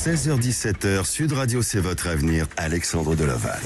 16h-17h, Sud Radio, c'est votre avenir. Alexandre Delaval.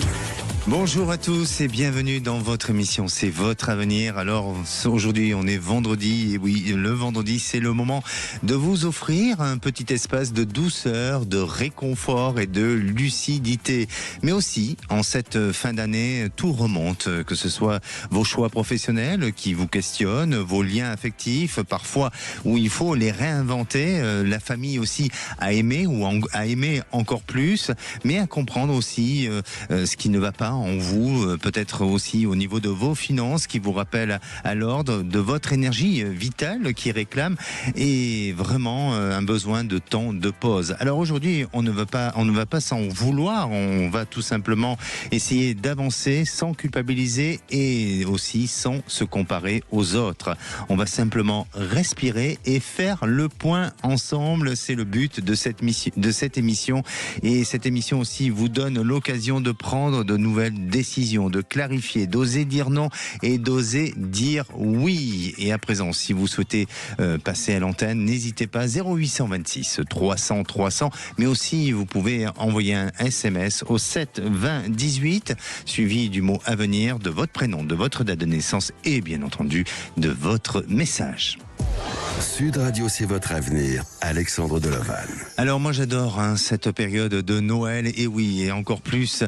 Bonjour à tous et bienvenue dans votre émission, c'est votre avenir. Alors aujourd'hui on est vendredi et oui, le vendredi c'est le moment de vous offrir un petit espace de douceur, de réconfort et de lucidité. Mais aussi en cette fin d'année, tout remonte, que ce soit vos choix professionnels qui vous questionnent, vos liens affectifs, parfois où il faut les réinventer, la famille aussi à aimer ou à aimer encore plus, mais à comprendre aussi ce qui ne va pas en vous, peut-être aussi au niveau de vos finances qui vous rappellent à l'ordre, de votre énergie vitale qui réclame et vraiment un besoin de temps de pause. Alors aujourd'hui, on ne va pas s'en vouloir, on va tout simplement essayer d'avancer sans culpabiliser et aussi sans se comparer aux autres. On va simplement respirer et faire le point ensemble, c'est le but de cette émission et cette émission aussi vous donne l'occasion de prendre de nouvelles décisions, de clarifier, d'oser dire non et d'oser dire oui. Et à présent, si vous souhaitez passer à l'antenne, n'hésitez pas, 0826 300 300, mais aussi vous pouvez envoyer un SMS au 7 20 18, suivi du mot avenir, de votre prénom, de votre date de naissance et bien entendu de votre message. Sud Radio, c'est votre avenir. Alexandre Delaval. Alors moi j'adore cette période de Noël, et oui, et encore plus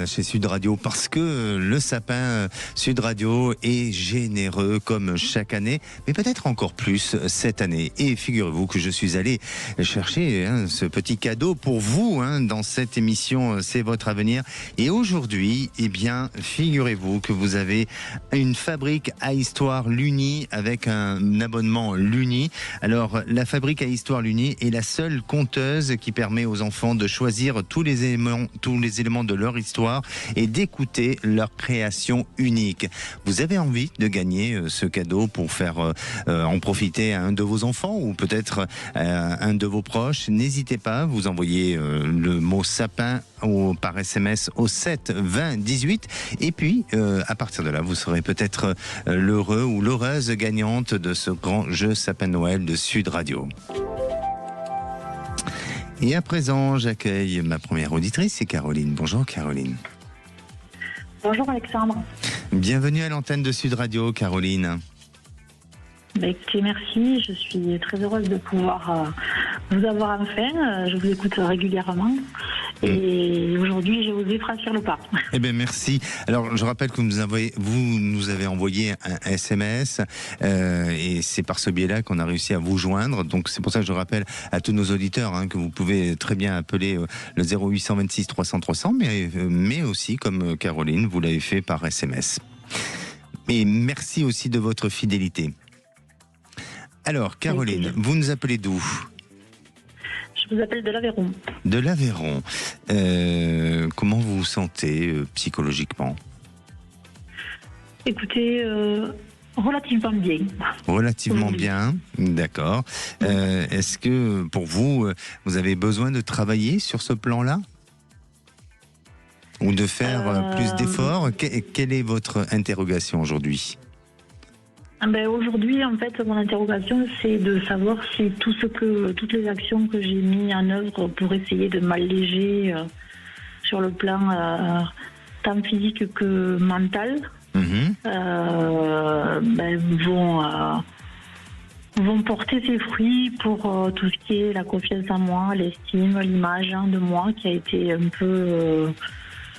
chez Sud Radio, parce que le sapin Sud Radio est généreux comme chaque année, mais peut-être encore plus cette année. Et figurez-vous que je suis allé chercher ce petit cadeau pour vous dans cette émission C'est votre avenir. Et aujourd'hui, eh bien, figurez-vous que vous avez une fabrique à histoire Luni avec un abonnement Luni. Alors, la fabrique à histoire Luni est la seule conteuse qui permet aux enfants de choisir tous les éléments de leur histoire et d'écouter leur création unique. Vous avez envie de gagner ce cadeau pour faire en profiter à un de vos enfants ou peut-être à un de vos proches? N'hésitez pas, vous envoyez le mot sapin par SMS au 7 20 18 et puis à partir de là vous serez peut-être l'heureux ou l'heureuse gagnante de ce grand jeu Sapin Noël de Sud Radio. Et à présent j'accueille ma première auditrice, c'est Caroline. Bonjour Caroline. Bonjour Alexandre. Bienvenue à l'antenne de Sud Radio Caroline. Écoutez, merci, je suis très heureuse de pouvoir vous avoir enfin, je vous écoute régulièrement et aujourd'hui j'ai osé franchir le pas. Eh bien merci. Alors je rappelle que vous nous avez envoyé un SMS et c'est par ce biais-là qu'on a réussi à vous joindre, donc c'est pour ça que je rappelle à tous nos auditeurs que vous pouvez très bien appeler le 0826 300 300 mais aussi comme Caroline, vous l'avez fait par SMS. Et merci aussi de votre fidélité. Alors, Caroline, vous nous appelez d'où ? Je vous appelle de l'Aveyron. De l'Aveyron. Comment vous vous sentez psychologiquement ? Écoutez, relativement bien. Relativement bien, d'accord. Est-ce que pour vous, vous avez besoin de travailler sur ce plan-là ? Ou de faire plus d'efforts ? Quelle est votre interrogation aujourd'hui ? Aujourd'hui, en fait, mon interrogation, c'est de savoir si toutes les actions que j'ai mises en œuvre pour essayer de m'alléger sur le plan tant physique que mental vont porter ses fruits pour tout ce qui est la confiance en moi, l'estime, l'image de moi qui a été un peu,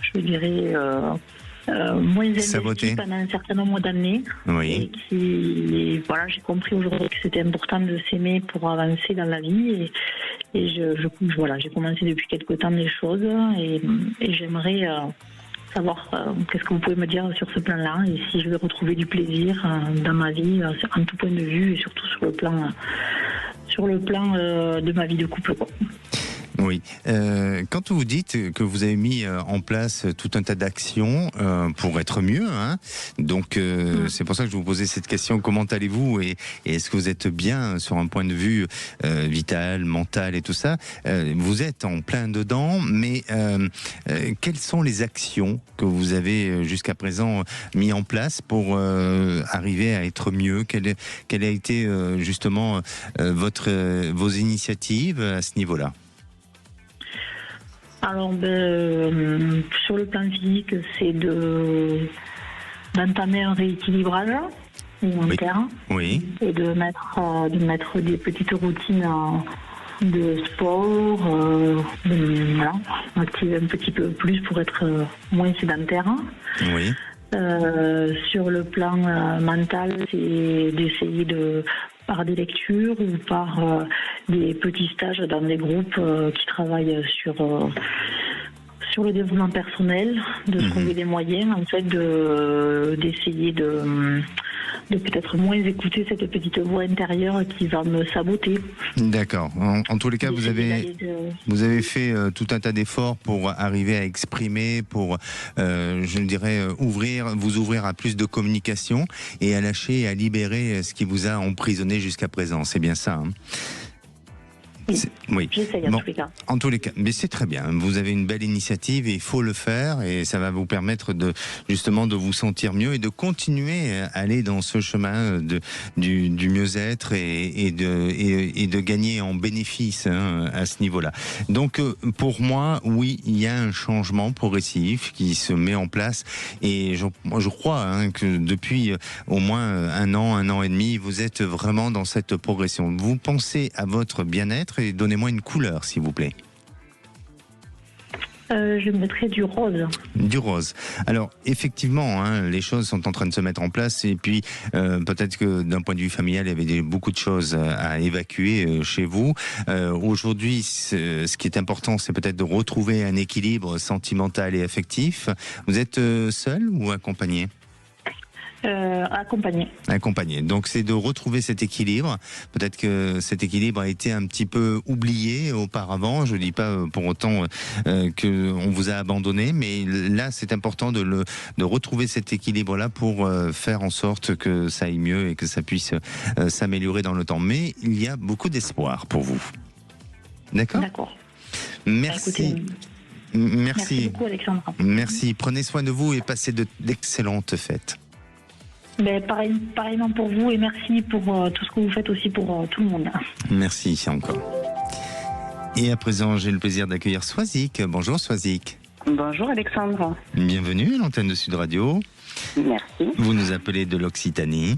je dirais... moins investi pendant un certain nombre d'années. Oui. Et j'ai compris aujourd'hui que c'était important de s'aimer pour avancer dans la vie. Et j'ai commencé depuis quelque temps les choses et j'aimerais savoir qu'est-ce que vous pouvez me dire sur ce plan-là et si je vais retrouver du plaisir dans ma vie en tout point de vue et surtout sur le plan de ma vie de couple. Oui. Quand vous dites que vous avez mis en place tout un tas d'actions pour être mieux, donc c'est pour ça que je vous posais cette question, comment allez-vous et est-ce que vous êtes bien sur un point de vue vital, mental et tout ça? Vous êtes en plein dedans, mais quelles sont les actions que vous avez jusqu'à présent mis en place pour arriver à être mieux? Quelle a été justement vos initiatives à ce niveau-là? Alors, sur le plan physique, c'est d'entamer un rééquilibrage alimentaire Oui. et de mettre des petites routines de sport, voilà, activer un petit peu plus pour être moins sédentaire. Oui. Sur le plan mental, c'est d'essayer par des lectures ou par des petits stages dans des groupes qui travaillent sur le développement personnel, de trouver des moyens en fait d'essayer de peut-être moins écouter cette petite voix intérieure qui va me saboter. D'accord. En tous les cas, vous avez fait tout un tas d'efforts pour arriver à exprimer, pour, je dirais, vous ouvrir à plus de communication et à lâcher et à libérer ce qui vous a emprisonné jusqu'à présent. C'est bien ça, hein? Oui. J'essaye en tous les cas. En tous les cas, mais c'est très bien. Vous avez une belle initiative et il faut le faire et ça va vous permettre justement de vous sentir mieux et de continuer à aller dans ce chemin du mieux-être et de gagner en bénéfice, hein, à ce niveau-là. Donc pour moi, oui, il y a un changement progressif qui se met en place et je crois, hein, que depuis au moins un an et demi, vous êtes vraiment dans cette progression. Vous pensez à votre bien-être et donnez-moi une couleur, s'il vous plaît. Je mettrais du rose. Du rose. Alors, effectivement, hein, les choses sont en train de se mettre en place et puis peut-être que d'un point de vue familial, il y avait beaucoup de choses à évacuer chez vous. Aujourd'hui, ce qui est important, c'est peut-être de retrouver un équilibre sentimental et affectif. Vous êtes seul ou accompagné ? Accompagné. Donc c'est de retrouver cet équilibre. Peut-être que cet équilibre a été un petit peu oublié auparavant. Je ne dis pas pour autant qu'on vous a abandonné, mais là c'est important de retrouver cet équilibre-là pour faire en sorte que ça aille mieux et que ça puisse s'améliorer dans le temps. Mais il y a beaucoup d'espoir pour vous. D'accord ? D'accord. Merci. Merci beaucoup, Alexandra. Merci. Prenez soin de vous et passez d'excellentes fêtes. Pareillement pour vous et merci pour tout ce que vous faites aussi pour tout le monde. Merci encore. Et à présent, j'ai le plaisir d'accueillir Swazik. Bonjour Swazik. Bonjour Alexandre. Bienvenue à l'antenne de Sud Radio. Merci. Vous nous appelez de l'Occitanie.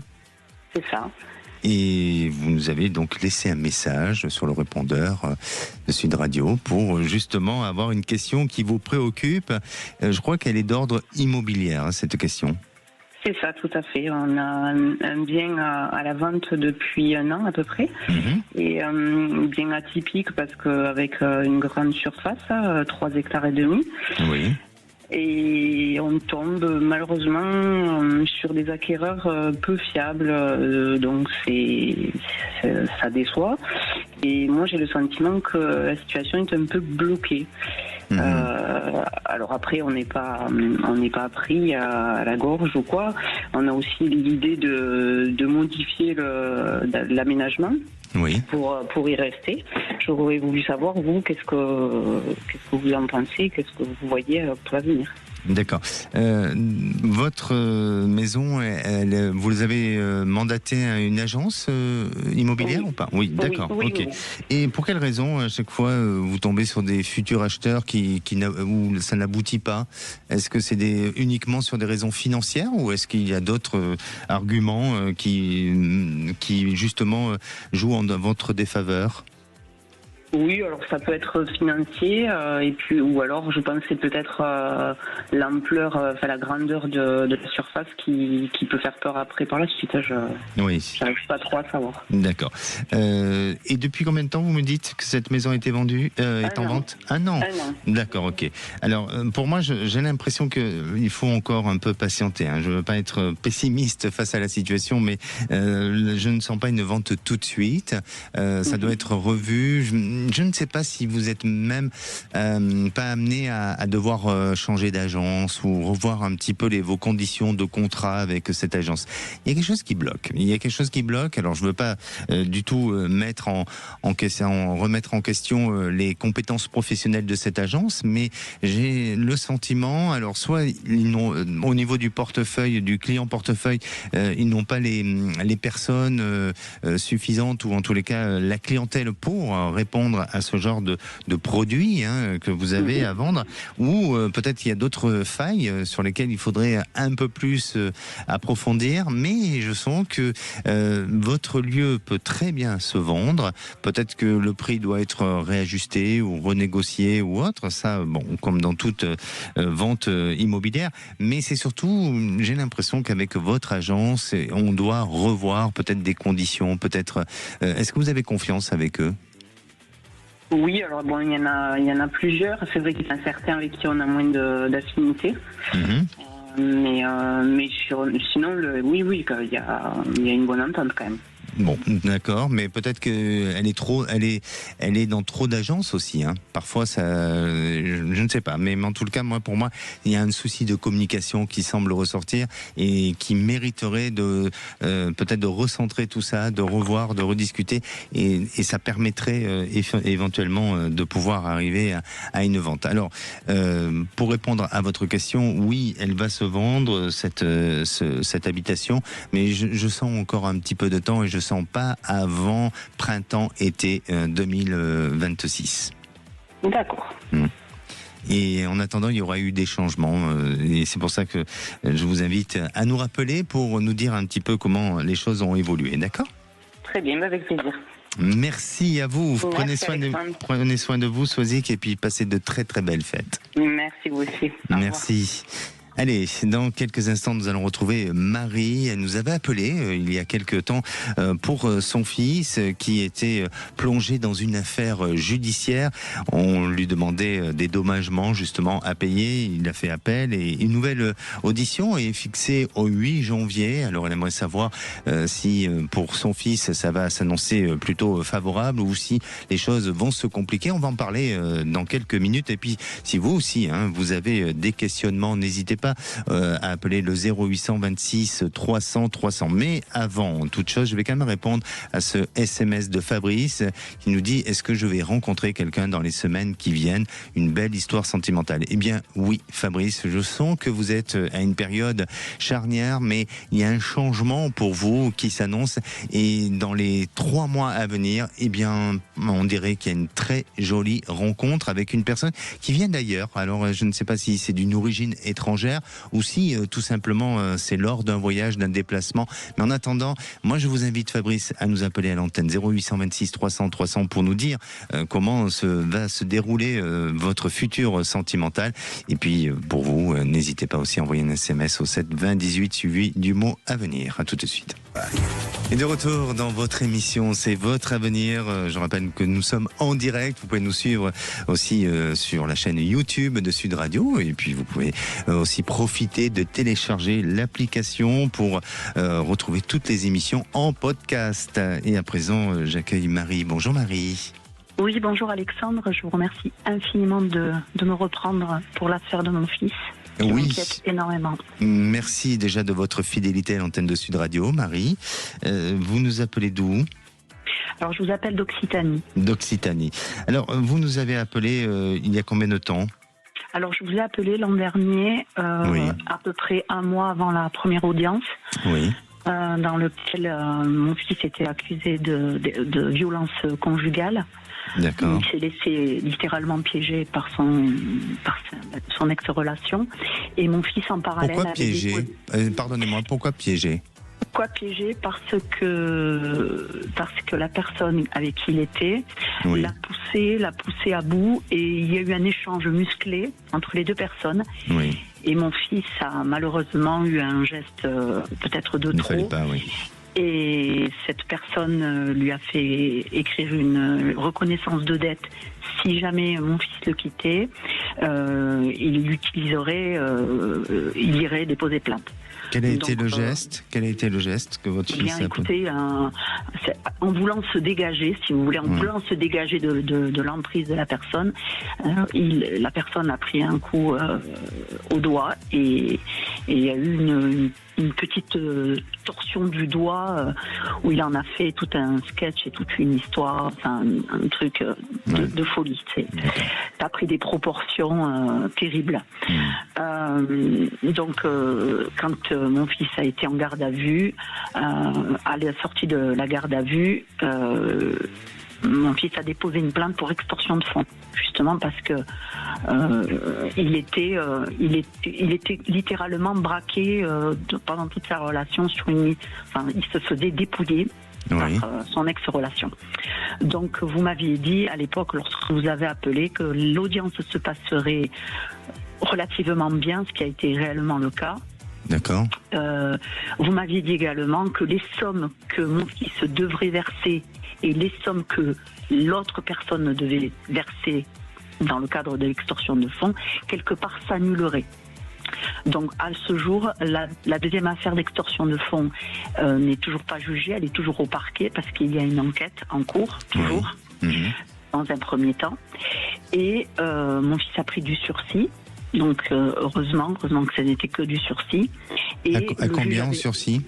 C'est ça. Et vous nous avez donc laissé un message sur le répondeur de Sud Radio pour justement avoir une question qui vous préoccupe. Je crois qu'elle est d'ordre immobilier, cette question. C'est ça, tout à fait. On a un bien à la vente depuis un an à peu près. Et bien atypique parce qu'avec une grande surface, 3 hectares et demi. Oui. Et on tombe malheureusement sur des acquéreurs peu fiables, donc ça déçoit. Et moi j'ai le sentiment que la situation est un peu bloquée. Alors après, on n'est pas pris à la gorge ou quoi. On a aussi l'idée de modifier l'aménagement. Oui. Pour y rester. J'aurais voulu savoir, vous, qu'est-ce que vous en pensez, qu'est-ce que vous voyez pour l'avenir. D'accord. Votre maison, vous avez mandaté à une agence immobilière ou pas ? Oui, d'accord. Oui, ok. Oui. Et pour quelle raison, à chaque fois, vous tombez sur des futurs acheteurs où ça n'aboutit pas ? Est-ce que c'est uniquement sur des raisons financières ou est-ce qu'il y a d'autres arguments qui justement jouent en votre défaveur ? Oui, alors ça peut être financier, et puis ou alors je pense que c'est peut-être l'ampleur, la grandeur de la surface qui peut faire peur après par la suite. J'arrive pas trop à savoir. D'accord. Et depuis combien de temps vous me dites que cette maison a été vendue, est en vente ? Un an. D'accord, ok. Alors pour moi, j'ai l'impression qu'il faut encore un peu patienter. Je ne veux pas être pessimiste face à la situation, mais je ne sens pas une vente tout de suite. Ça doit être revu. Je ne sais pas si vous êtes même pas amené à devoir changer d'agence ou revoir un petit peu vos conditions de contrat avec cette agence. Il y a quelque chose qui bloque. Alors je ne veux pas du tout remettre en question les compétences professionnelles de cette agence, mais j'ai le sentiment, alors soit au niveau du portefeuille, du client portefeuille, ils n'ont pas les personnes suffisantes ou en tous les cas la clientèle pour répondre répondre à ce genre de produits que vous avez à vendre, ou peut-être qu'il y a d'autres failles sur lesquelles il faudrait un peu plus approfondir, mais je sens que votre lieu peut très bien se vendre. Peut-être que le prix doit être réajusté ou renégocié ou autre, ça, bon, comme dans toute vente immobilière, mais c'est surtout, j'ai l'impression qu'avec votre agence, on doit revoir peut-être des conditions, peut-être. Est-ce que vous avez confiance avec eux ? Oui, alors bon, il y en a plusieurs. C'est vrai qu'il y en a certains avec qui on a moins d'affinité. Mais sinon, oui, il y a une bonne entente quand même. Bon, d'accord, mais peut-être qu'elle est dans trop d'agences aussi. Parfois, ça, je ne sais pas. Mais en tout cas, pour moi, il y a un souci de communication qui semble ressortir et qui mériterait peut-être de recentrer tout ça, de revoir, de rediscuter, et ça permettrait éventuellement de pouvoir arriver à une vente. Alors, pour répondre à votre question, oui, elle va se vendre cette habitation, mais je sens encore un petit peu de temps et je sens pas avant printemps-été 2026. D'accord. Et en attendant, il y aura eu des changements. Et c'est pour ça que je vous invite à nous rappeler pour nous dire un petit peu comment les choses ont évolué. D'accord ? Très bien, avec plaisir. Merci à vous. Merci, Prenez soin de vous, Sozik, et puis passez de très très belles fêtes. Merci, vous aussi. Merci. Allez, dans quelques instants, nous allons retrouver Marie. Elle nous avait appelé il y a quelques temps pour son fils qui était plongé dans une affaire judiciaire. On lui demandait des dédommagements justement à payer. Il a fait appel et une nouvelle audition est fixée au 8 janvier. Alors elle aimerait savoir si pour son fils ça va s'annoncer plutôt favorable ou si les choses vont se compliquer. On va en parler dans quelques minutes. Et puis si vous aussi vous avez des questionnements, n'hésitez pas à appeler le 0826 300 300. Mais avant toute chose, je vais quand même répondre à ce SMS de Fabrice qui nous dit: est-ce que je vais rencontrer quelqu'un dans les semaines qui viennent? Une belle histoire sentimentale. Eh bien oui, Fabrice, je sens que vous êtes à une période charnière, mais il y a un changement pour vous qui s'annonce, et dans les 3 mois à venir, eh bien on dirait qu'il y a une très jolie rencontre avec une personne qui vient d'ailleurs. Alors je ne sais pas si c'est d'une origine étrangère ou si tout simplement c'est lors d'un voyage, d'un déplacement. Mais en attendant, moi je vous invite, Fabrice, à nous appeler à l'antenne 0826 300 300 pour nous dire comment va se dérouler votre futur sentimental. Et puis pour vous, n'hésitez pas aussi à envoyer un SMS au 7 20 18 suivi du mot avenir. À tout de suite. Et de retour dans votre émission, c'est votre avenir. Je rappelle que nous sommes en direct. Vous pouvez nous suivre aussi sur la chaîne YouTube de Sud Radio. Et puis vous pouvez aussi profiter de télécharger l'application pour retrouver toutes les émissions en podcast. Et à présent, j'accueille Marie. Bonjour Marie. Oui, bonjour Alexandre. Je vous remercie infiniment de me reprendre pour l'affaire de mon fils. Qui m'inquiète énormément. Merci déjà de votre fidélité à l'antenne de Sud Radio, Marie. Vous nous appelez d'où ? Alors, je vous appelle d'Occitanie. D'Occitanie. Alors, vous nous avez appelé il y a combien de temps ? Alors, je vous ai appelé l'an dernier, à peu près 1 mois avant la première audience. Oui. Dans lequel mon fils était accusé de violence conjugale. D'accord. Il s'est laissé littéralement piéger par son ex-relation. Et mon fils, en parallèle... Pourquoi piéger ? Pardonnez-moi, pourquoi piéger ? Pourquoi piéger ? Parce que la personne avec qui il était l'a poussé à bout, et il y a eu un échange musclé entre les deux personnes. Oui. Et mon fils a malheureusement eu un geste peut-être de trop. Il ne fallait pas, oui. Et cette personne lui a fait écrire une reconnaissance de dette. Si jamais mon fils le quittait, il irait déposer plainte. Quel a été le geste que votre fils a fait ? Écoutez, en voulant se dégager, si vous voulez, voulant se dégager de l'emprise de la personne, la personne a pris un coup au doigt, et il y a eu une petite torsion du doigt où il en a fait tout un sketch et toute une histoire, enfin un truc de folie. Ça a pris des proportions terribles. Donc quand mon fils a été en garde à vue, à la sortie de la garde à vue, mon fils a déposé une plainte pour extorsion de fonds, justement parce que il était littéralement braqué pendant toute sa relation il se faisait dépouiller par son ex-relation. Donc vous m'aviez dit à l'époque, lorsque vous avez appelé, que l'audience se passerait relativement bien, ce qui a été réellement le cas. D'accord. Vous m'aviez dit également que les sommes que mon fils devrait verser et les sommes que l'autre personne devait verser dans le cadre de l'extorsion de fonds, quelque part s'annuleraient. Donc à ce jour, la deuxième affaire d'extorsion de fonds n'est toujours pas jugée, elle est toujours au parquet parce qu'il y a une enquête en cours, toujours, dans un premier temps. Et mon fils a pris du sursis. Donc heureusement que ce n'était que du sursis. Et à combien en sursis ?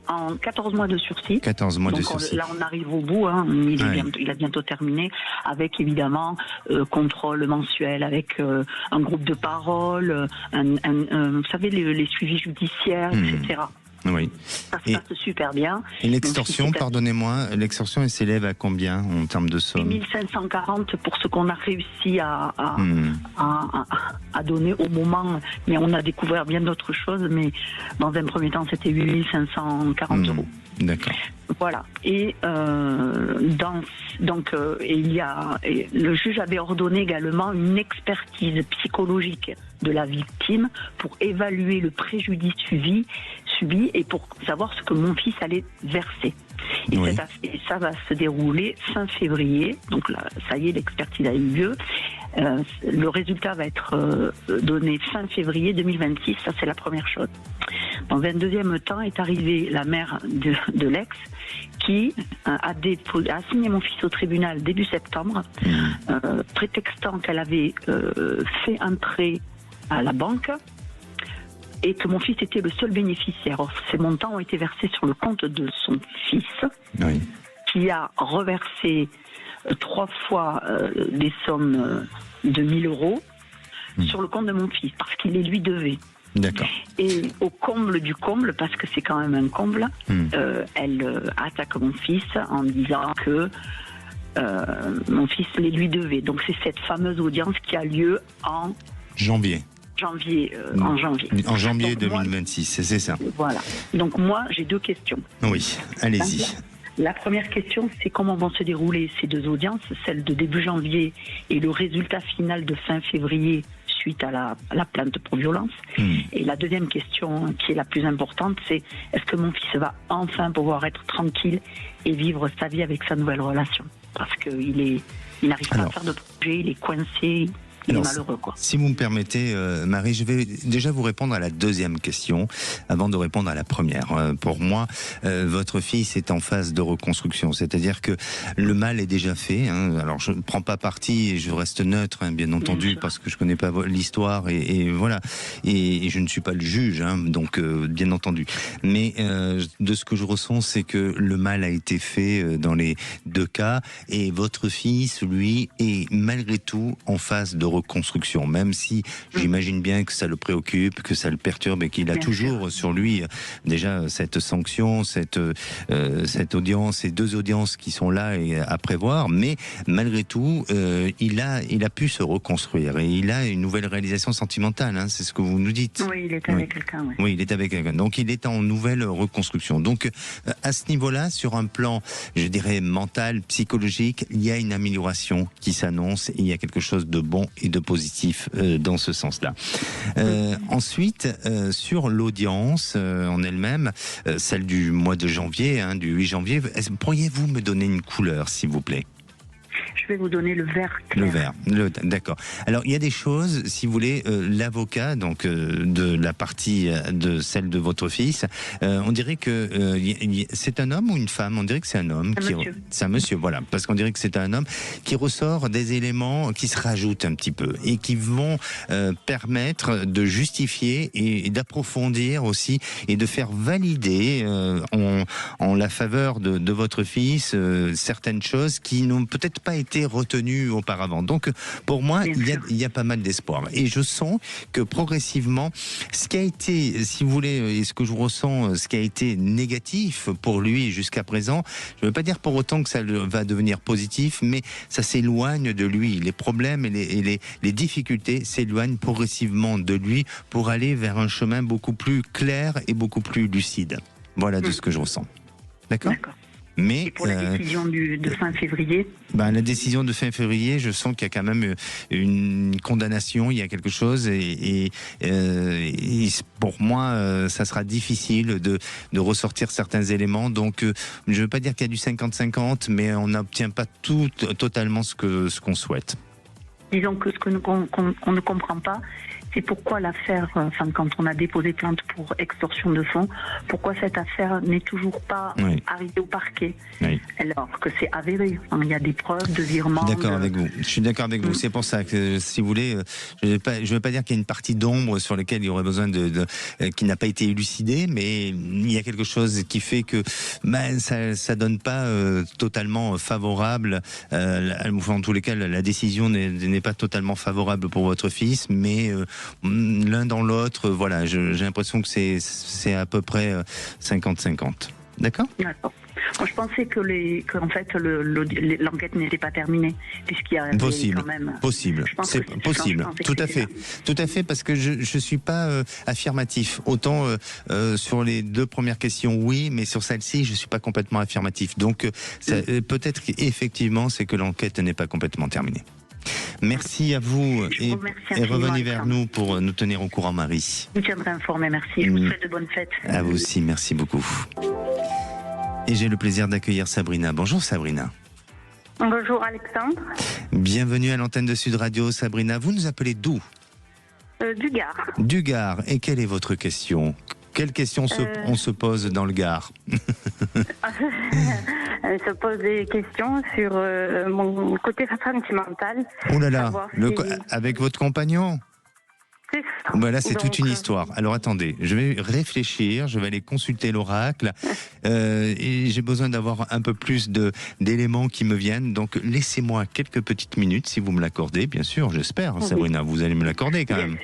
En 14 mois de sursis. 14 mois de sursis. Là, on arrive au bout. Il a bientôt terminé, avec évidemment contrôle mensuel, avec un groupe de parole, vous savez, les suivis judiciaires, etc. Oui. Ça se passe super bien. Et l'extorsion, pardonnez-moi, l'extorsion, elle s'élève à combien en termes de somme ? 1540 pour ce qu'on a réussi à donner au moment, mais on a découvert bien d'autres choses, mais dans un premier temps, c'était 8540 euros. D'accord. Voilà. Et le juge avait ordonné également une expertise psychologique de la victime pour évaluer le préjudice subi et pour savoir ce que mon fils allait verser. Et ça va se dérouler fin février. Donc là, ça y est, l'expertise a eu lieu. Le résultat va être donné fin février 2026. Ça, c'est la première chose. Dans un deuxième temps est arrivée la mère de l'ex qui a assigné mon fils au tribunal début septembre, prétextant qu'elle avait fait un prêt à la banque et que mon fils était le seul bénéficiaire. Or, ces montants ont été versés sur le compte de son fils, qui a reversé 3 fois des sommes de 1000 euros sur le compte de mon fils, parce qu'il les lui devait. D'accord. Et au comble du comble, parce que c'est quand même un comble, elle attaque mon fils en disant que mon fils les lui devait. Donc c'est cette fameuse audience qui a lieu en janvier. En janvier. En janvier 2026, c'est ça. Voilà. Donc moi, j'ai 2 questions. Oui, allez-y. La première question, c'est comment vont se dérouler ces 2 audiences, celle de début janvier et le résultat final de fin février suite à la plainte pour violence. Et la deuxième question, qui est la plus importante, c'est est-ce que mon fils va enfin pouvoir être tranquille et vivre sa vie avec sa nouvelle relation ? Parce qu'il n'arrive pas à faire de projet, il est coincé. Il est malheureux, quoi. Si vous me permettez, Marie, je vais déjà vous répondre à la deuxième question avant de répondre à la première. Pour moi, votre fils est en phase de reconstruction, c'est-à-dire que le mal est déjà fait. Alors, je ne prends pas parti et je reste neutre, bien entendu, parce que je connais pas l'histoire et voilà. Et je ne suis pas le juge, donc bien entendu. Mais de ce que je ressens, c'est que le mal a été fait dans les 2 cas et votre fils, lui, est malgré tout en phase de reconstruction, même si j'imagine bien que ça le préoccupe, que ça le perturbe et qu'il a toujours sur lui déjà cette sanction, cette audience, ces 2 audiences qui sont là et à prévoir, mais malgré tout, il a pu se reconstruire et il a une nouvelle réalisation sentimentale, c'est ce que vous nous dites. Oui, il est avec quelqu'un. Oui, il est avec quelqu'un. Donc il est en nouvelle reconstruction. Donc à ce niveau-là, sur un plan, je dirais mental, psychologique, il y a une amélioration qui s'annonce et il y a quelque chose de bon et de positif dans ce sens-là. Ensuite, sur l'audience en elle-même, celle du mois de janvier, du 8 janvier, pourriez-vous me donner une couleur, s'il vous plaît ? Je vais vous donner le vert clair. Le vert, d'accord. Alors, il y a des choses, si vous voulez, l'avocat, donc de la partie de celle de votre fils, on dirait que c'est un homme ou une femme ? On dirait que c'est un homme. C'est un monsieur, voilà. Parce qu'on dirait que c'est un homme qui ressort des éléments qui se rajoutent un petit peu et qui vont permettre de justifier et d'approfondir aussi et de faire valider en la faveur de votre fils certaines choses qui n'ont peut-être pas été retenu auparavant. Donc pour moi, il y a pas mal d'espoir. Et je sens que progressivement, ce qui a été, si vous voulez, et ce que je ressens, ce qui a été négatif pour lui jusqu'à présent, je ne veux pas dire pour autant que ça va devenir positif, mais ça s'éloigne de lui. Les problèmes et les difficultés s'éloignent progressivement de lui pour aller vers un chemin beaucoup plus clair et beaucoup plus lucide. Voilà de ce que je ressens. D'accord. Mais et pour la décision de fin février la décision de fin février, je sens qu'il y a quand même une condamnation, il y a quelque chose et pour moi, ça sera difficile de ressortir certains éléments. Donc, je ne veux pas dire qu'il y a du 50-50, mais on n'obtient pas totalement ce qu'on souhaite. Disons que ce qu'on ne comprend pas, c'est pourquoi l'affaire, quand on a déposé plainte pour extorsion de fonds, pourquoi cette affaire n'est toujours pas arrivée au parquet, alors que c'est avéré. Il y a des preuves de virement. D'accord avec vous. Je suis d'accord avec vous. C'est pour ça que, si vous voulez, je ne veux pas dire qu'il y a une partie d'ombre sur laquelle il y aurait besoin qui n'a pas été élucidée, mais il y a quelque chose qui fait que ça donne pas totalement favorable. En tous les cas, la décision n'est pas totalement favorable pour votre fils, mais l'un dans l'autre, voilà, j'ai l'impression que c'est à peu près 50-50. D'accord ? D'accord. Moi, je pensais qu'en fait, l'enquête n'était pas terminée, puisqu'il y a quand même... Possible, c'est possible, tout à fait, parce que je suis pas affirmatif. Autant sur les 2 premières questions, oui, mais sur celle-ci, je suis pas complètement affirmatif. Donc, peut-être qu'effectivement, c'est que l'enquête n'est pas complètement terminée. Merci à vous et revenez vers nous pour nous tenir au courant, Marie. Je vous tiendrai informé, merci. Je vous souhaite de bonnes fêtes. À vous aussi, merci beaucoup. Et j'ai le plaisir d'accueillir Sabrina. Bonjour Sabrina. Bonjour Alexandre. Bienvenue à l'antenne de Sud Radio. Sabrina, vous nous appelez d'où ? Du Gard. Du Gard. Et quelle est votre question ? Quelle question on se pose dans le Gard ? On se pose des questions sur mon côté sentimental. Oh là là, avec votre compagnon ? Voilà, c'est toute une histoire. Alors attendez, je vais réfléchir, je vais aller consulter l'oracle et j'ai besoin d'avoir un peu plus d'éléments qui me viennent. Donc laissez-moi quelques petites minutes, si vous me l'accordez, bien sûr, j'espère, Sabrina, vous allez me l'accorder quand même.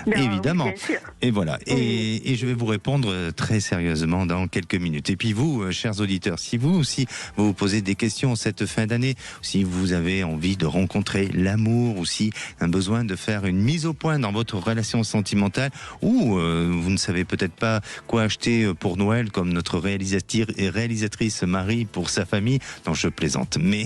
Bien sûr. Évidemment. Oui, bien sûr. Et voilà, et je vais vous répondre très sérieusement dans quelques minutes. Et puis vous, chers auditeurs, si vous aussi vous posez des questions cette fin d'année, si vous avez envie de rencontrer l'amour ou si un besoin de faire une mise au point dans votre relation sentimentale, ou vous ne savez peut-être pas quoi acheter pour Noël, comme notre réalisatrice Marie pour sa famille. Non, je plaisante. Mais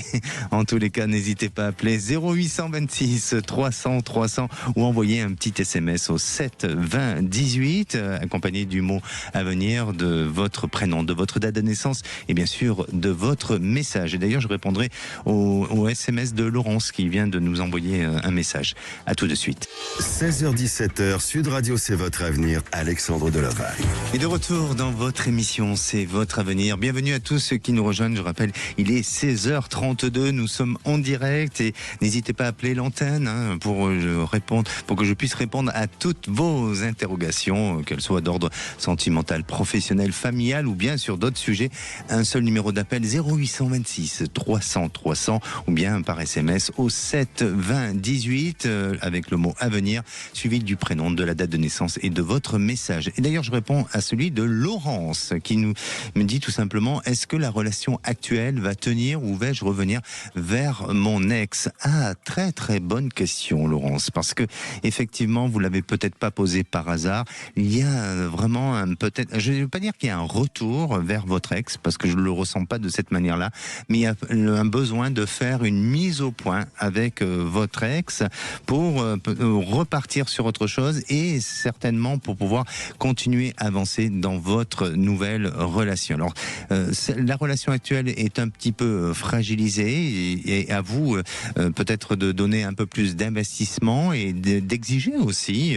en tous les cas, n'hésitez pas à appeler 0826 300 300 ou envoyer un petit SMS au 7 20 18 accompagné du mot à venir, de votre prénom, de votre date de naissance et bien sûr de votre message. Et d'ailleurs, je répondrai au SMS de Laurence qui vient de nous envoyer un message. À tout de suite. 16h17. Sud Radio, c'est votre avenir. Alexandre Delaval. Et de retour dans votre émission, c'est votre avenir. Bienvenue à tous ceux qui nous rejoignent. Je rappelle, il est 16h32. Nous sommes en direct et n'hésitez pas à appeler l'antenne pour que je puisse répondre à toutes vos interrogations, qu'elles soient d'ordre sentimental, professionnel, familial ou bien sur d'autres sujets. Un seul numéro d'appel 0826 300 300 ou bien par SMS au 7 20 18 avec le mot à venir suivi du prénom, de la date de naissance et de votre message. Et d'ailleurs, je réponds à celui de Laurence qui me dit tout simplement: est-ce que la relation actuelle va tenir ou vais-je revenir vers mon ex ? Ah, très très bonne question, Laurence, parce que effectivement, vous l'avez peut-être pas posé par hasard. Il y a vraiment je ne veux pas dire qu'il y a un retour vers votre ex, parce que je le ressens pas de cette manière-là, mais il y a un besoin de faire une mise au point avec votre ex pour repartir sur autre chose et certainement pour pouvoir continuer à avancer dans votre nouvelle relation. Alors, la relation actuelle est un petit peu fragilisée et à vous peut-être de donner un peu plus d'investissement et d'exiger aussi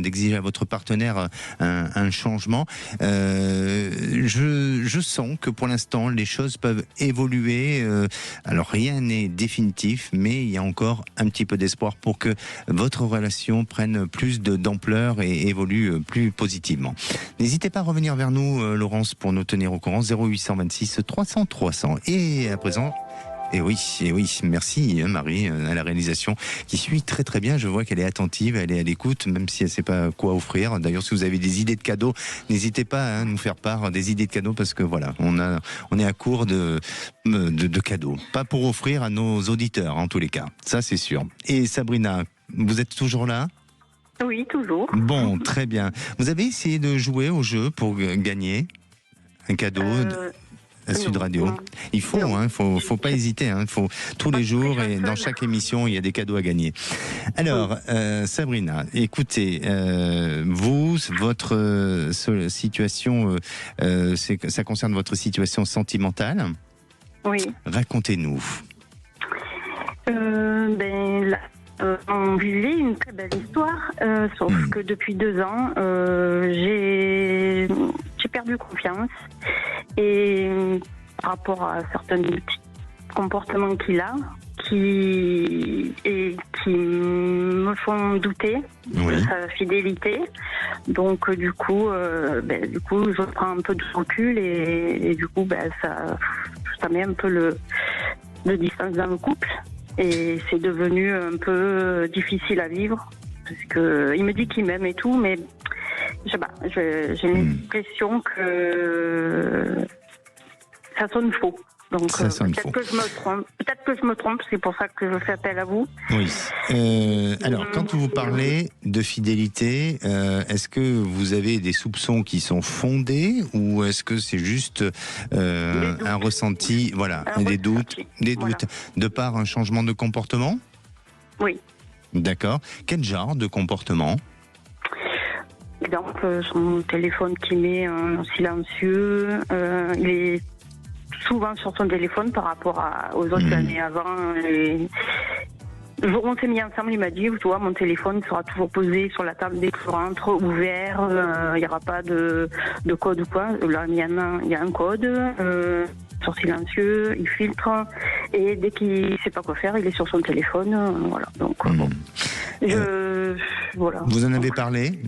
d'exiger à votre partenaire un changement. Je sens que pour l'instant les choses peuvent évoluer. Alors rien n'est définitif, mais il y a encore un petit peu d'espoir pour que votre relation prenne plus d'ampleur et évolue plus positivement. N'hésitez pas à revenir vers nous, Laurence, pour nous tenir au courant. 0826 300 300. Et à présent, Et oui, merci Marie à la réalisation qui suit très très bien. Je vois qu'elle est attentive, elle est à l'écoute, même si elle ne sait pas quoi offrir. D'ailleurs, si vous avez des idées de cadeaux, n'hésitez pas à nous faire part des idées de cadeaux parce que voilà, on est à court de cadeaux. Pas pour offrir à nos auditeurs en tous les cas, ça c'est sûr. Et Sabrina, vous êtes toujours là ? Oui, toujours. Bon, très bien. Vous avez essayé de jouer au jeu pour gagner un cadeau à Sud Radio. Non. Il faut, faut pas hésiter. Il faut tous les jours et dans chaque émission, il y a des cadeaux à gagner. Alors, Sabrina, écoutez, votre situation, ça concerne votre situation sentimentale. Oui. Racontez-nous. On vivait une très belle histoire, sauf que depuis 2 ans, j'ai perdu confiance et par rapport à certains petits comportements qu'il a, qui me font douter de sa fidélité. Donc du coup, je prends un peu de recul et du coup, ça met un peu de distance dans le couple. Et c'est devenu un peu difficile à vivre parce que il me dit qu'il m'aime et tout, mais je sais pas, j'ai l'impression que ça sonne faux. Donc peut-être que je me trompe, c'est pour ça que je fais appel à vous. Oui. Alors, quand vous parlez de fidélité, est-ce que vous avez des soupçons qui sont fondés ou est-ce que c'est juste un ressenti, des doutes, de par un changement de comportement ? Oui. D'accord. Quel genre de comportement ? Exemple, son téléphone qui met en silencieux, il est souvent sur son téléphone par rapport aux autres années avant. Le jour où on s'est mis ensemble, il m'a dit, tu vois, mon téléphone sera toujours posé sur la table dès que je rentre, ouvert, il n'y aura pas de code ou quoi. Là, il y a un code, sur silencieux, il filtre, et dès qu'il ne sait pas quoi faire, il est sur son téléphone, voilà. Donc, voilà. Vous en avez parlé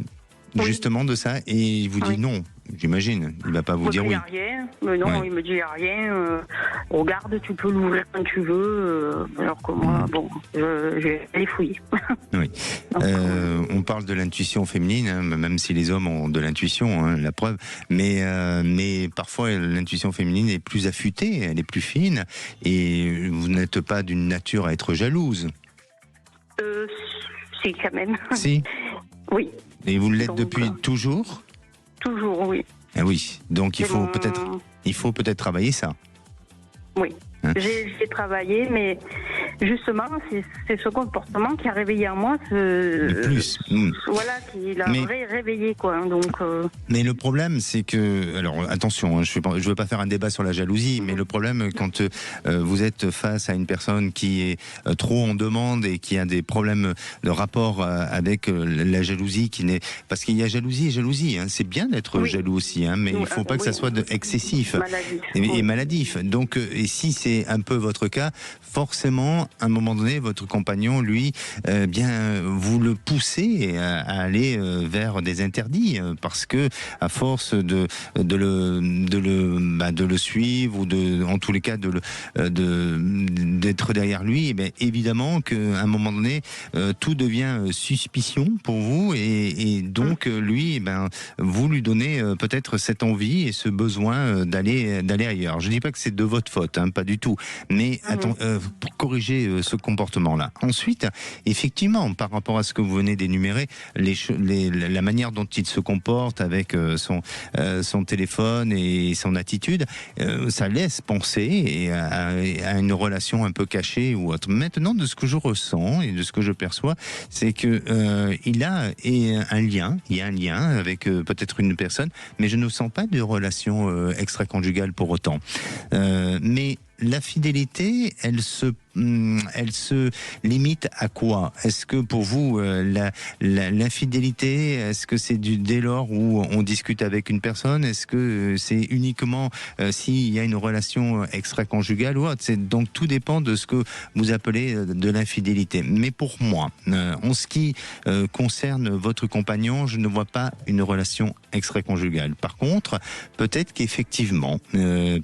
justement de ça, et il vous dit non, j'imagine. Il va pas vous dire oui. Il me dit rien, mais non, il me dit rien. Regarde, tu peux l'ouvrir quand tu veux. Alors que moi, je vais aller fouiller. Oui. Donc, on parle de l'intuition féminine, même si les hommes ont de l'intuition, la preuve. Mais parfois, l'intuition féminine est plus affûtée, elle est plus fine, et vous n'êtes pas d'une nature à être jalouse. Si, quand même. Si. Oui. Et vous l'êtes depuis toujours ? Toujours, oui. Ah oui, donc il faut peut-être travailler ça. Oui, j'ai travaillé, mais justement, c'est ce comportement qui a réveillé en moi le plus. Voilà, qui l'a réveillé, quoi. Donc. Mais le problème, c'est que, alors attention, je veux pas faire un débat sur la jalousie, mais le problème, quand vous êtes face à une personne qui est trop en demande et qui a des problèmes de rapport avec la jalousie, parce qu'il y a jalousie et jalousie. C'est bien d'être jaloux aussi, mais il faut pas que ça soit excessif et maladif. Donc, et si c'est un peu votre cas, forcément, à un moment donné, votre compagnon, lui, vous le poussez à aller vers des interdits, parce que à force de le suivre ou en tous les cas d'être derrière lui, évidemment qu'à un moment donné, tout devient suspicion pour vous et donc lui, vous lui donnez peut-être cette envie et ce besoin d'aller ailleurs. Je dis pas que c'est de votre faute, pas du tout, mais pour corriger ce comportement-là. Ensuite, effectivement, par rapport à ce que vous venez d'énumérer, la manière dont il se comporte avec son téléphone et son attitude, ça laisse penser à une relation un peu cachée ou autre. Maintenant, de ce que je ressens et de ce que je perçois, c'est que il y a un lien avec peut-être une personne, mais je ne sens pas de relation extra-conjugale pour autant. Mais la fidélité, elle se limite à quoi ? Est-ce que pour vous, l'infidélité, est-ce que c'est dès lors où on discute avec une personne ? Est-ce que c'est uniquement s'il y a une relation extra-conjugale ou autre ? Donc tout dépend de ce que vous appelez de l'infidélité. Mais pour moi, en ce qui concerne votre compagnon, je ne vois pas une relation extra-conjugale. Par contre, peut-être qu'effectivement,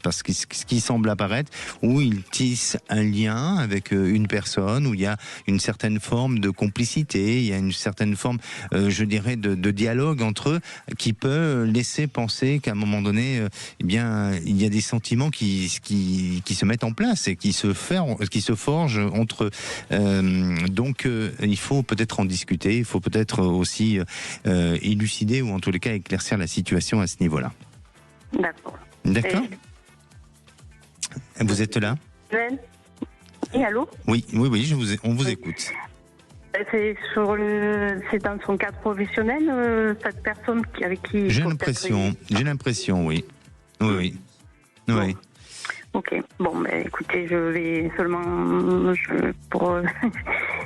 parce que ce qui semble apparaître, où il tisse un lien avec une personne, où il y a une certaine forme de complicité, il y a une certaine forme, je dirais, de dialogue entre eux, qui peut laisser penser qu'à un moment donné, eh bien, il y a des sentiments qui se mettent en place et qui se forgent entre eux. Donc, il faut peut-être en discuter, il faut peut-être aussi élucider ou en tous les cas éclaircir la situation à ce niveau-là. D'accord. D'accord. Vous êtes là ? Oui, allô ? Oui, on vous écoute. C'est dans son cadre professionnel, cette personne avec qui... J'ai l'impression, oui. Oui. Bon. Ok, bon, écoutez, je vais seulement pour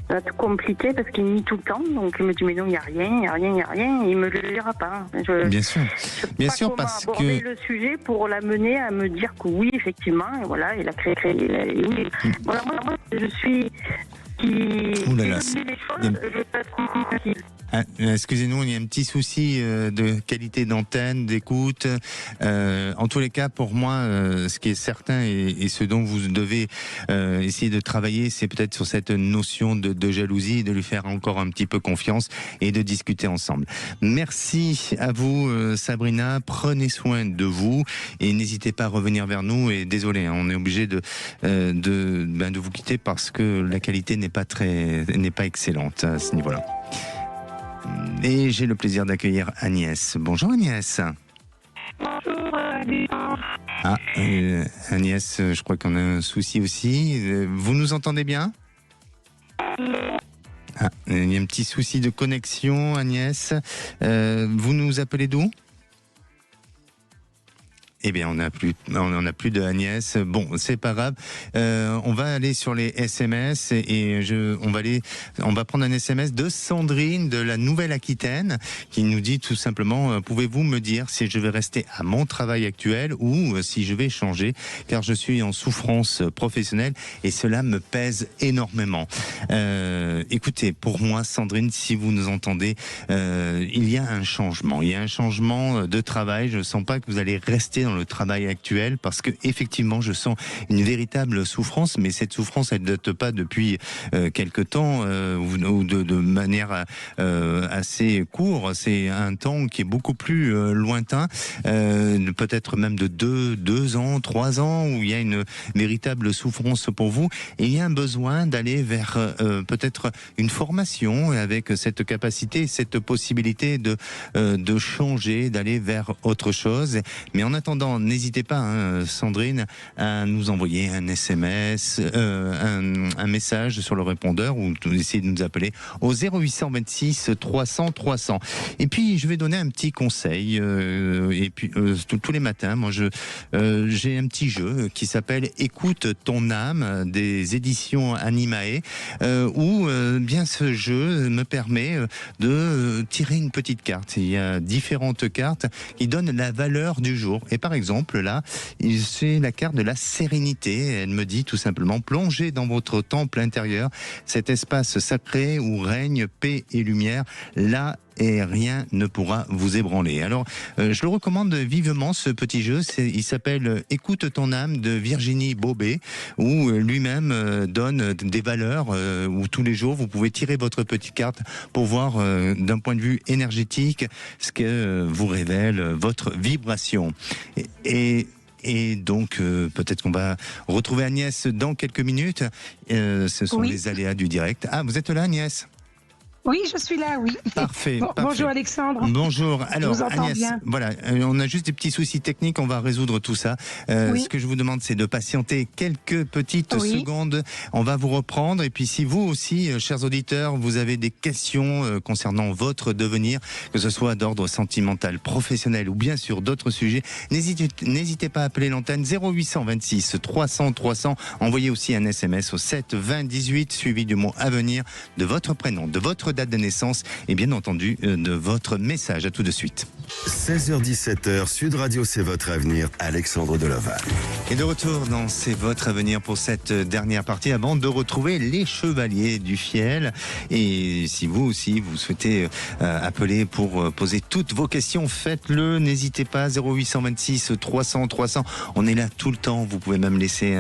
ça va être compliqué parce qu'il nie tout le temps, donc il me dit mais non, il n'y a rien, il me le dira pas. Bien sûr, parce que aborder le sujet pour l'amener à me dire que oui, effectivement, et voilà, il a créé. Oui. Voilà, moi, je suis Ouh là là, excusez-nous, il y a un petit souci de qualité d'antenne, d'écoute. En tous les cas, pour moi, ce qui est certain et ce dont vous devez essayer de travailler, c'est peut-être sur cette notion de jalousie, de lui faire encore un petit peu confiance et de discuter ensemble. Merci à vous, Sabrina. Prenez soin de vous et n'hésitez pas à revenir vers nous. Et désolé, on est obligé de vous quitter parce que la qualité n'est pas excellente à ce niveau-là. Et j'ai le plaisir d'accueillir Agnès. Bonjour Agnès. Bonjour. Agnès, je crois qu'on a un souci aussi. Vous nous entendez bien ? Il y a un petit souci de connexion, Agnès. Vous nous appelez d'où ? Eh bien, on n'a plus de Agnès. Bon, c'est pas grave. On va aller sur les SMS et on va prendre un SMS de Sandrine de la Nouvelle-Aquitaine qui nous dit tout simplement pouvez-vous me dire si je vais rester à mon travail actuel ou si je vais changer car je suis en souffrance professionnelle et cela me pèse énormément. Écoutez, pour moi, Sandrine, si vous nous entendez, il y a un changement. Il y a un changement de travail. Je ne sens pas que vous allez rester dans le travail actuel parce que effectivement je sens une véritable souffrance, mais cette souffrance elle ne date pas depuis quelque temps ou de manière assez courte. C'est un temps qui est beaucoup plus lointain, peut-être même de 2 ans, 3 ans où il y a une véritable souffrance pour vous et il y a un besoin d'aller vers peut-être une formation avec cette capacité, cette possibilité de changer, d'aller vers autre chose. Mais en attendant, n'hésitez pas, Sandrine, à nous envoyer un SMS, un message sur le répondeur ou essayer de nous appeler au 0826 300 300. Et puis, je vais donner un petit conseil. Et puis, tous les matins, moi, j'ai un petit jeu qui s'appelle Écoute ton âme des éditions Animae, où bien ce jeu me permet de tirer une petite carte. Il y a différentes cartes qui donnent la valeur du jour. Et par exemple, là, c'est la carte de la sérénité. Elle me dit tout simplement, plongez dans votre temple intérieur, cet espace sacré où règne paix et lumière. Là, et rien ne pourra vous ébranler. Alors, je le recommande vivement, ce petit jeu. Il s'appelle Écoute ton âme de Virginie Bobet, où lui-même donne des valeurs, où tous les jours, vous pouvez tirer votre petite carte pour voir d'un point de vue énergétique ce que vous révèle votre vibration. Et donc, peut-être qu'on va retrouver Agnès dans quelques minutes. Ce sont les aléas du direct. Ah, vous êtes là, Agnès ? Oui, je suis là, oui. Parfait. Bonjour Alexandre. Bonjour. Alors Agnès, bien. Voilà, on a juste des petits soucis techniques, on va résoudre tout ça. Ce que je vous demande, c'est de patienter quelques petites secondes. On va vous reprendre. Et puis si vous aussi, chers auditeurs, vous avez des questions concernant votre devenir, que ce soit d'ordre sentimental, professionnel ou bien sûr d'autres sujets, n'hésitez pas à appeler l'antenne 0826 300 300. Envoyez aussi un SMS au 7 20 18 suivi du mot à venir, de votre prénom, de votre date de naissance et bien entendu de votre message. À tout de suite. 16h-17h, Sud Radio, c'est votre avenir. Alexandre Deloval. Et de retour dans C'est votre avenir pour cette dernière partie avant de retrouver les chevaliers du fiel. Et si vous aussi vous souhaitez appeler pour poser toutes vos questions, faites-le. N'hésitez pas, 0826 300 300. On est là tout le temps. Vous pouvez même laisser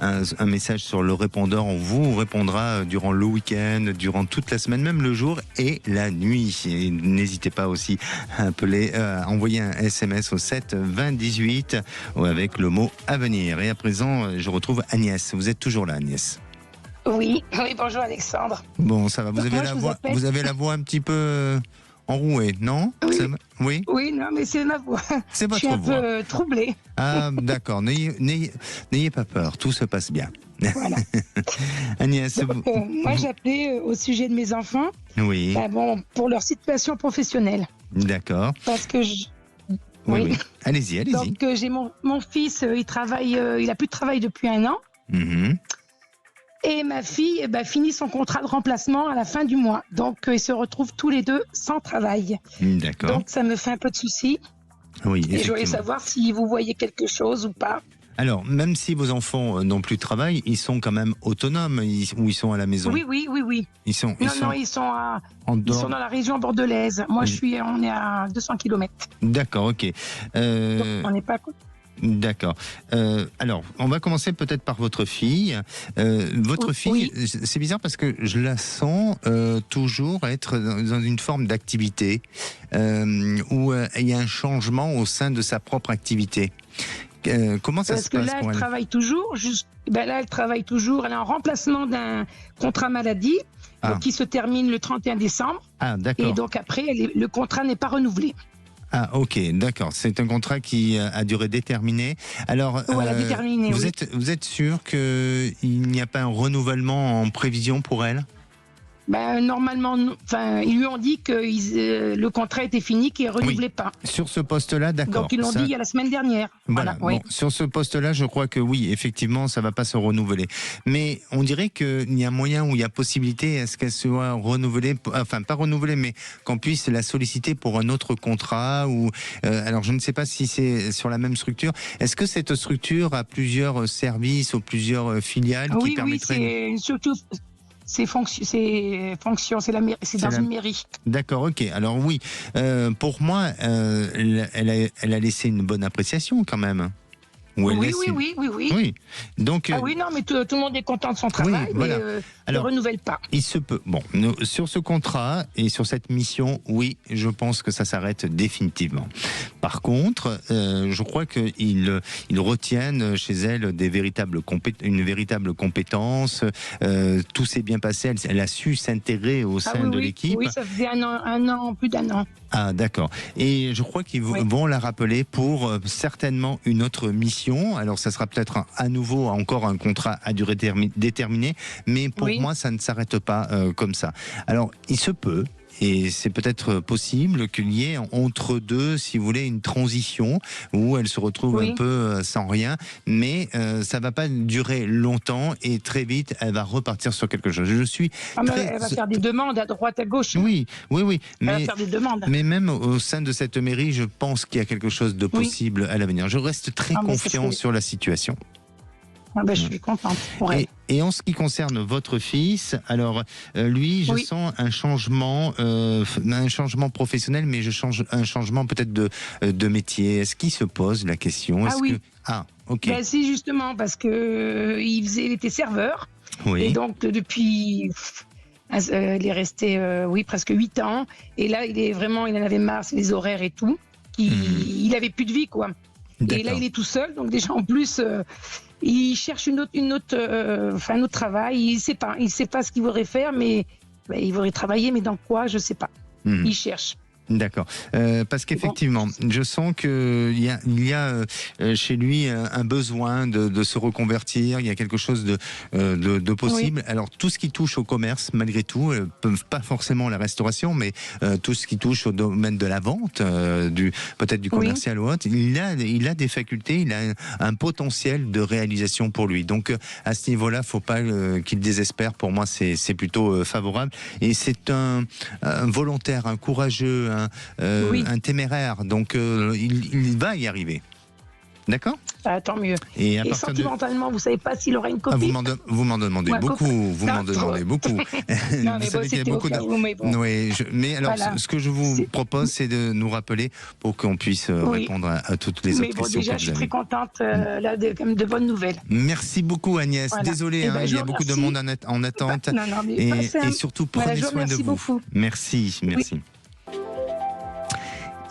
un message sur le répondeur. On vous répondra durant le week-end, durant toute la semaine, même le jour et la nuit. Et n'hésitez pas aussi à appeler, à envoyer un SMS au 7 20 18 avec le mot avenir. Et à présent, je retrouve Agnès. Vous êtes toujours là, Agnès? Oui, bonjour Alexandre. Bon, ça va. Vous avez la voix un petit peu enrouée, non? Oui. Oui. Oui, non, mais c'est ma voix. C'est votre voix. Je suis un voix. peu troublée. Ah, d'accord. N'ayez pas peur. Tout se passe bien. Voilà. Agnès, donc, moi, j'appelais au sujet de mes enfants. Oui. Pour leur situation professionnelle. D'accord. Parce que Oui. Allez-y. Donc, j'ai mon fils, il travaille, il a plus de travail depuis 1 an. Mm-hmm. Et ma fille finit son contrat de remplacement à la fin du mois. Donc, ils se retrouvent tous les deux sans travail. D'accord. Donc, ça me fait un peu de soucis. Oui, et je voulais savoir si vous voyez quelque chose ou pas. Alors, même si vos enfants n'ont plus de travail, ils sont quand même autonomes ou ils sont à la maison? Oui. Ils sont dans la région bordelaise. Moi, on est à 200 km. D'accord, ok. Donc, on n'est pas... D'accord. Alors, on va commencer peut-être par votre fille. Votre fille, c'est bizarre parce que je la sens toujours être dans une forme d'activité où il y a un changement au sein de sa propre activité. Comment ça se passe pour elle? Parce que là, elle travaille toujours. Elle travaille toujours. Elle est en remplacement d'un contrat maladie qui se termine le 31 décembre. Ah, d'accord. Et donc après, le contrat n'est pas renouvelé. Ah, ok, d'accord. C'est un contrat qui a durée déterminée. Alors, déterminé, vous êtes sûr qu'il n'y a pas un renouvellement en prévision pour elle? Normalement, ils lui ont dit que le contrat était fini, qu'il ne renouvelait pas. Sur ce poste-là, d'accord. Donc ils l'ont dit il y a la semaine dernière. Voilà. Bon, sur ce poste-là, je crois que oui, effectivement, ça ne va pas se renouveler. Mais on dirait qu'il y a moyen où il y a possibilité à ce qu'elle soit renouvelée, enfin pas renouvelée, mais qu'on puisse la solliciter pour un autre contrat. Alors je ne sais pas si c'est sur la même structure. Est-ce que cette structure a plusieurs services ou plusieurs filiales qui permettraient... Oui, c'est une structure... C'est dans une mairie. D'accord, ok. Alors oui, pour moi, elle a laissé une bonne appréciation quand même. Oui. Donc, non, mais tout le monde est content de son travail, mais ne renouvelle pas. Il se peut. Bon, sur ce contrat et sur cette mission, oui, je pense que ça s'arrête définitivement. Par contre, je crois qu'ils retiennent chez elle une véritable compétence. Tout s'est bien passé. Elle a su s'intégrer au sein de l'équipe. Oui, ça faisait plus d'1 an. Ah, d'accord. Et je crois qu'ils vont la rappeler pour certainement une autre mission. Alors, ça sera peut-être à nouveau encore un contrat à durée déterminée, mais pour moi, ça ne s'arrête pas comme ça. Alors, il se peut, et c'est peut-être possible qu'il y ait entre deux, si vous voulez, une transition où elle se retrouve un peu sans rien, mais ça va pas durer longtemps et très vite, elle va repartir sur quelque chose. Elle va faire des demandes à droite, à gauche. Oui. Elle va faire des demandes. Mais même au sein de cette mairie, je pense qu'il y a quelque chose de possible à l'avenir. Je reste très confiant sur la situation. Je suis contente pour elle. Et en ce qui concerne votre fils, alors lui, je sens un changement professionnel, mais un changement peut-être de métier. Est-ce qu'il se pose la question? Ok. Si, justement, parce que il était serveur. Oui. Et donc depuis, il est resté presque 8 ans. Et là, il en avait marre, c'est les horaires et tout. Il avait plus de vie, quoi. D'accord. Et là, il est tout seul, donc déjà en plus. Il cherche un autre travail. Il sait pas ce qu'il voudrait faire, mais il voudrait travailler, mais dans quoi, je sais pas. Il cherche. D'accord. Parce qu'effectivement, je sens qu'il y a chez lui un besoin de se reconvertir. Il y a quelque chose de possible. Oui. Alors, tout ce qui touche au commerce, malgré tout, pas forcément la restauration, mais tout ce qui touche au domaine de la vente, peut-être du commercial ou autre, il a des facultés, il a un potentiel de réalisation pour lui. Donc, à ce niveau-là, faut pas qu'il désespère. Pour moi, c'est plutôt favorable. Et c'est un volontaire, un courageux, un téméraire, donc il va y arriver. D'accord ? Tant mieux. Et sentimentalement, vous savez pas s'il aura une copine ? Vous m'en demandez beaucoup. Vous m'en demandez beaucoup. Non, mais vous savez qu'il y a beaucoup de... Oui, mais alors, voilà. Ce que je vous propose, c'est de nous rappeler pour qu'on puisse répondre à toutes les autres questions. Déjà, je suis très contente là, de bonnes nouvelles. Merci beaucoup, Agnès. Voilà. Désolée, il y a beaucoup de monde en attente. Et surtout, prenez soin de vous. Beaucoup. Merci.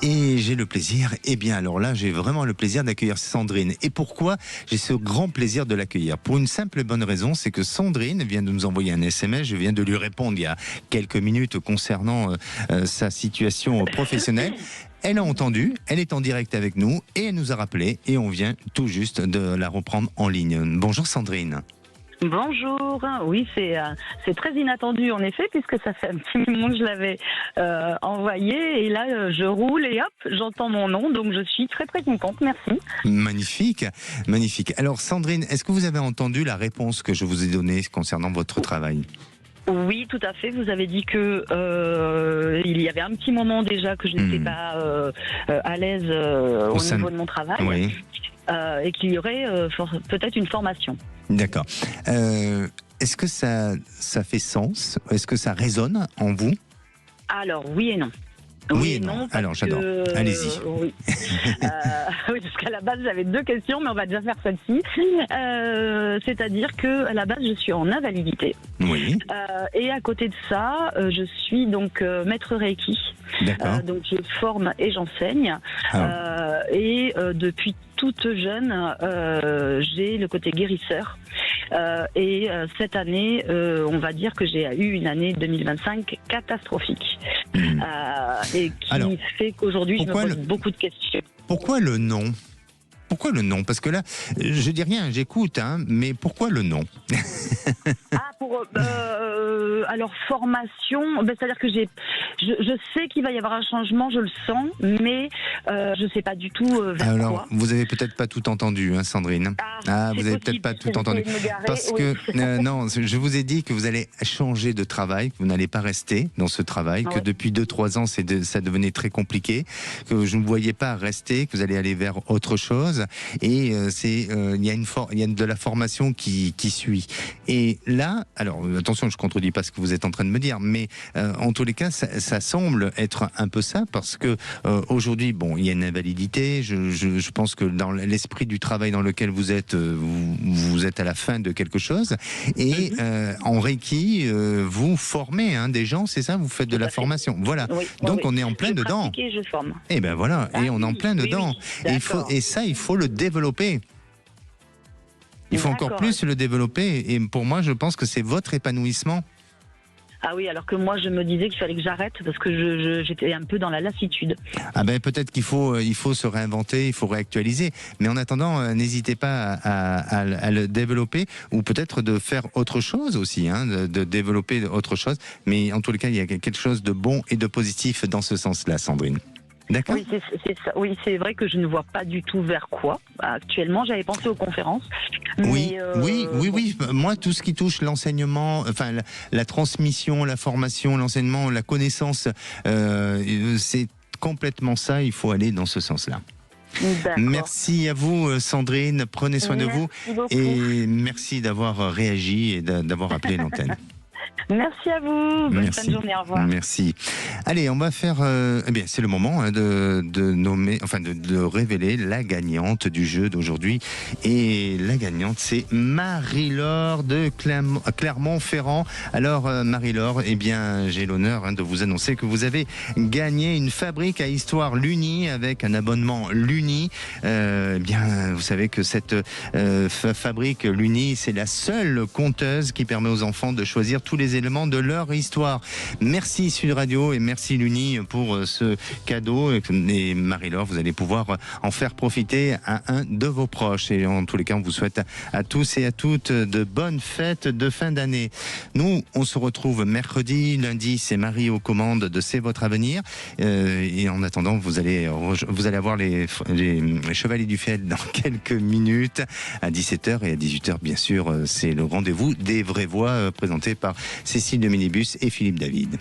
Et j'ai le plaisir, alors là, j'ai vraiment le plaisir d'accueillir Sandrine. Et pourquoi j'ai ce grand plaisir de l'accueillir ? Pour une simple et bonne raison, c'est que Sandrine vient de nous envoyer un SMS, je viens de lui répondre il y a quelques minutes concernant sa situation professionnelle. Elle a entendu, elle est en direct avec nous et elle nous a rappelé et on vient tout juste de la reprendre en ligne. Bonjour Sandrine. Bonjour, oui c'est très inattendu en effet puisque ça fait un petit moment que je l'avais envoyé et là je roule et hop j'entends mon nom donc je suis très très contente, merci. Magnifique. Alors Sandrine, est-ce que vous avez entendu la réponse que je vous ai donnée concernant votre travail ? Oui, tout à fait. Vous avez dit que il y avait un petit moment déjà que je n'étais pas à l'aise au niveau de mon travail. Oui. Et qu'il y aurait peut-être une formation. D'accord. Est-ce que ça fait sens ? Est-ce que ça résonne en vous ? Alors, oui et non. Oui et non. Alors, j'adore. Allez-y. Oui. Oui, parce qu'à la base, j'avais 2 questions, mais on va déjà faire celle-ci. C'est-à-dire que à la base, je suis en invalidité. Oui. Et à côté de ça, je suis donc maître Reiki. D'accord. Donc, je forme et j'enseigne. Et depuis toute jeune, j'ai le côté guérisseur. Et cette année, on va dire que j'ai eu une année 2025 catastrophique. Et qui fait qu'aujourd'hui, je me pose beaucoup de questions. Pourquoi le non ? Pourquoi le non ? Parce que là, je dis rien, j'écoute, mais pourquoi le non ? Alors formation, c'est-à-dire que je sais qu'il va y avoir un changement, je le sens, mais je ne sais pas du tout vers quoi. Vous avez peut-être pas tout entendu, Sandrine. Vous avez peut-être pas tout entendu. Parce que non, je vous ai dit que vous allez changer de travail, que vous n'allez pas rester dans ce travail, que depuis 2-3 ans, ça devenait très compliqué, que je ne voyais pas rester, que vous allez aller vers autre chose. Et il y a de la formation qui suit. Et là, alors attention, je contredis pas ce que vous êtes en train de me dire, mais en tous les cas, ça semble être un peu ça, parce que aujourd'hui, il y a une invalidité. Je pense que dans l'esprit du travail dans lequel vous êtes, vous êtes à la fin de quelque chose. Et en Reiki, vous formez des gens, c'est ça ? Vous faites de la formation. Voilà. Oui, donc on est en plein dedans. Je forme. Et ben voilà. Et on est en plein dedans. Et ça, il faut le développer. Il faut encore plus le développer. Et pour moi, je pense que c'est votre épanouissement. Ah oui, alors que moi, je me disais qu'il fallait que j'arrête parce que j'étais un peu dans la lassitude. Peut-être qu'il faut se réinventer, il faut réactualiser. Mais en attendant, n'hésitez pas à le développer ou peut-être de faire autre chose aussi, de développer autre chose. Mais en tous les cas, il y a quelque chose de bon et de positif dans ce sens-là, Sandrine. D'accord. Oui, c'est ça. Oui, c'est vrai que je ne vois pas du tout vers quoi. Actuellement, j'avais pensé aux conférences. Oui. Moi, tout ce qui touche l'enseignement, la transmission, la formation, l'enseignement, la connaissance, c'est complètement ça. Il faut aller dans ce sens-là. D'accord. Merci à vous, Sandrine. Prenez soin de vous. Beaucoup. Et merci d'avoir réagi et d'avoir appelé l'antenne. Merci à vous. Bonne fin de journée. Au revoir. Merci. Allez, on va faire. C'est le moment de nommer, de révéler la gagnante du jeu d'aujourd'hui. Et la gagnante, c'est Marie-Laure de Clermont-Ferrand. Alors, Marie-Laure, j'ai l'honneur de vous annoncer que vous avez gagné une fabrique à histoire Luni avec un abonnement Luni. Vous savez que cette fabrique Luni, c'est la seule conteuse qui permet aux enfants de choisir tous les les éléments de leur histoire. Merci Sud Radio et merci Luni pour ce cadeau. Et Marie-Laure, vous allez pouvoir en faire profiter à un de vos proches. Et en tous les cas, on vous souhaite à tous et à toutes de bonnes fêtes de fin d'année. Nous, on se retrouve mercredi, lundi, c'est Marie aux commandes de C'est votre avenir. Et en attendant, vous allez avoir les Chevaliers du Fiel dans quelques minutes à 17h et à 18h, bien sûr, c'est le rendez-vous des vraies voix présenté par Cécile de Minibus et Philippe David.